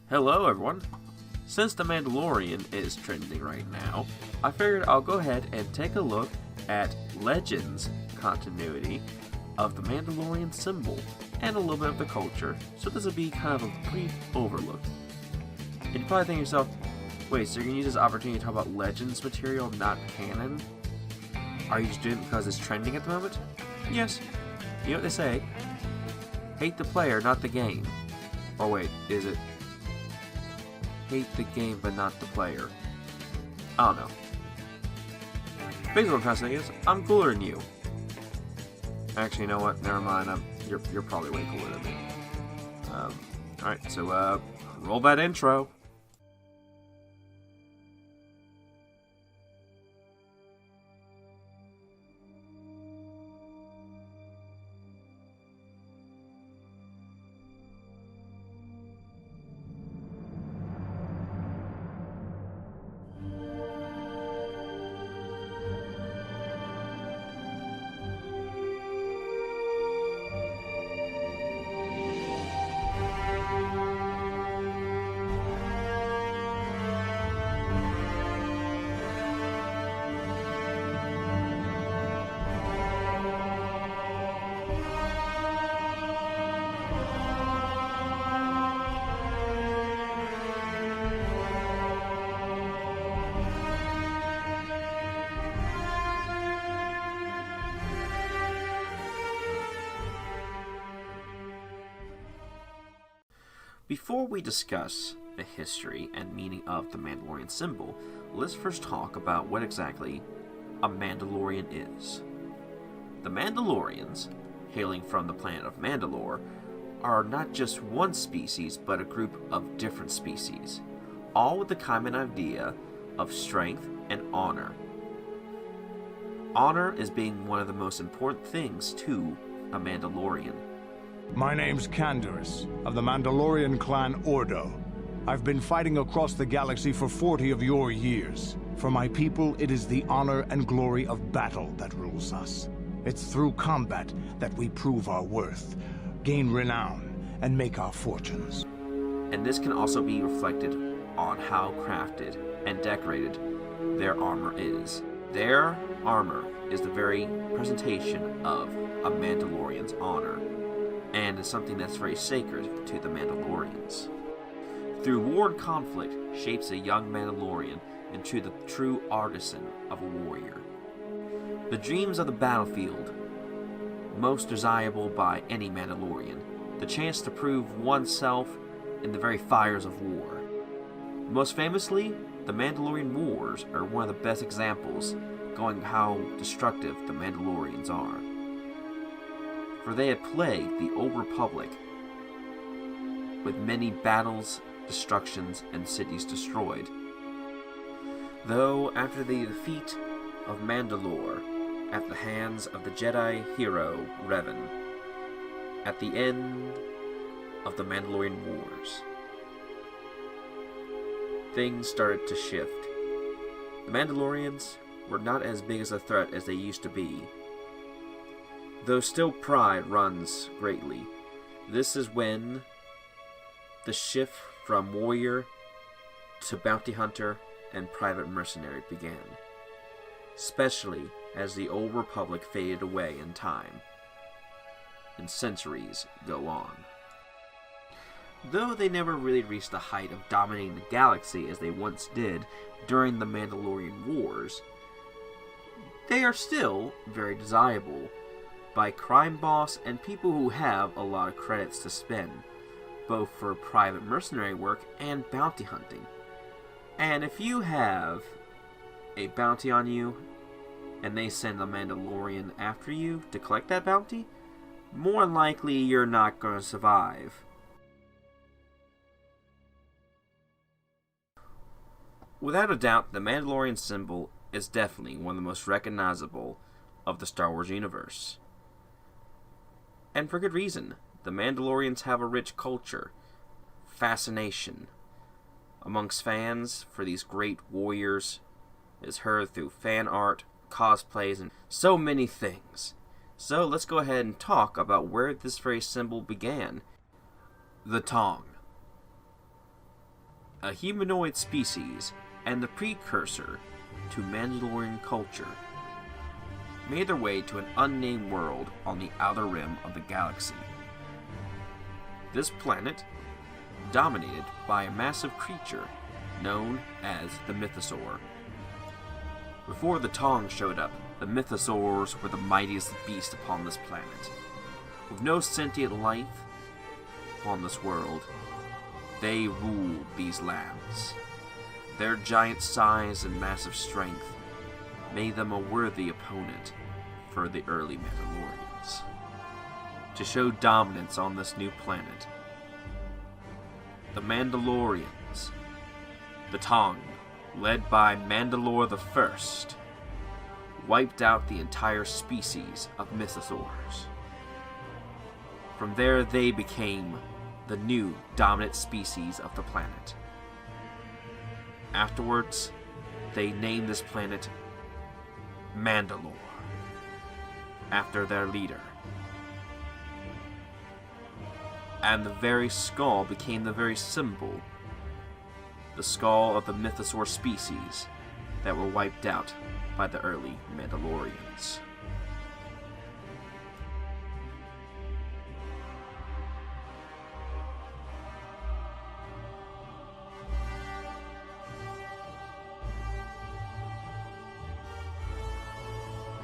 Hello everyone! Since The Mandalorian is trending right now, I figured I'll go ahead and take a look at Legends continuity of the Mandalorian symbol and a little bit of the culture, so this will be kind of a brief overlook. And you're probably thinking to yourself, wait, so you're going to use this opportunity to talk about Legends material, not canon? Are you just doing it because it's trending at the moment? Yes. You know what they say? Hate the player, not the game. Or wait, is it hate the game but not the player? I don't know. Basically what I'm trying to say is, I'm cooler than you. Actually, you know what? Never mind. You're probably way cooler than me. Alright, so roll that intro. Before we discuss the history and meaning of the Mandalorian symbol, let's first talk about what exactly a Mandalorian is. The Mandalorians, hailing from the planet of Mandalore, are not just one species, but a group of different species, all with the common idea of strength and honor. Honor is being one of the most important things to a Mandalorian. My name's Canderous, of the Mandalorian clan Ordo. I've been fighting across the galaxy for 40 of your years. For my people, it is the honor and glory of battle that rules us. It's through combat that we prove our worth, gain renown, and make our fortunes. And this can also be reflected on how crafted and decorated their armor is. Their armor is the very presentation of a Mandalorian's honor, and is something that's very sacred to the Mandalorians. Through war and conflict shapes a young Mandalorian into the true artisan of a warrior. The dreams of the battlefield, most desirable by any Mandalorian, the chance to prove oneself in the very fires of war. Most famously, the Mandalorian Wars are one of the best examples going how destructive the Mandalorians are. For they had plagued the Old Republic with many battles, destructions, and cities destroyed. Though after the defeat of Mandalore at the hands of the Jedi hero Revan, at the end of the Mandalorian Wars, things started to shift. The Mandalorians were not as big as a threat as they used to be, though still pride runs greatly. This is when the shift from warrior to bounty hunter and private mercenary began, especially as the Old Republic faded away in time, and centuries go on. Though they never really reached the height of dominating the galaxy as they once did during the Mandalorian Wars, they are still very desirable by crime boss and people who have a lot of credits to spend, both for private mercenary work and bounty hunting. And if you have a bounty on you, and they send a Mandalorian after you to collect that bounty, more than likely you're not going to survive. Without a doubt, the Mandalorian symbol is definitely one of the most recognizable of the Star Wars universe. And for good reason. The Mandalorians have a rich culture, fascination amongst fans for these great warriors is heard through fan art, cosplays, and so many things. So let's go ahead and talk about where this very symbol began. The Tong. a humanoid species and the precursor to Mandalorian culture, made their way to an unnamed world on the outer rim of the galaxy. This planet, dominated by a massive creature known as the Mythosaur. Before the Tong showed up, the Mythosaurs were the mightiest beast upon this planet. With no sentient life upon this world, they ruled these lands. Their giant size and massive strength made them a worthy opponent for the early Mandalorians. To show dominance on this new planet, the Mandalorians, the Tong, led by Mandalore the First, wiped out the entire species of Mythosaurs. From there, they became the new dominant species of the planet. Afterwards, they named this planet Mandalore, after their leader. And the very skull became the very symbol, the skull of the Mythosaur species that were wiped out by the early Mandalorians.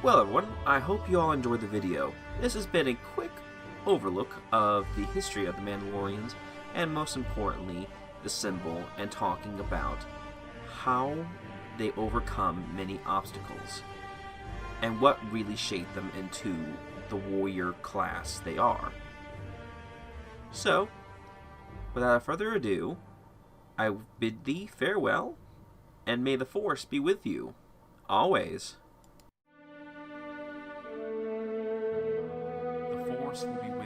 Well everyone, I hope you all enjoyed the video. This has been a quick overlook of the history of the Mandalorians, and most importantly, the symbol, and talking about how they overcome many obstacles, and what really shaped them into the warrior class they are. So, without further ado, I bid thee farewell, and may the Force be with you, always. The Force will be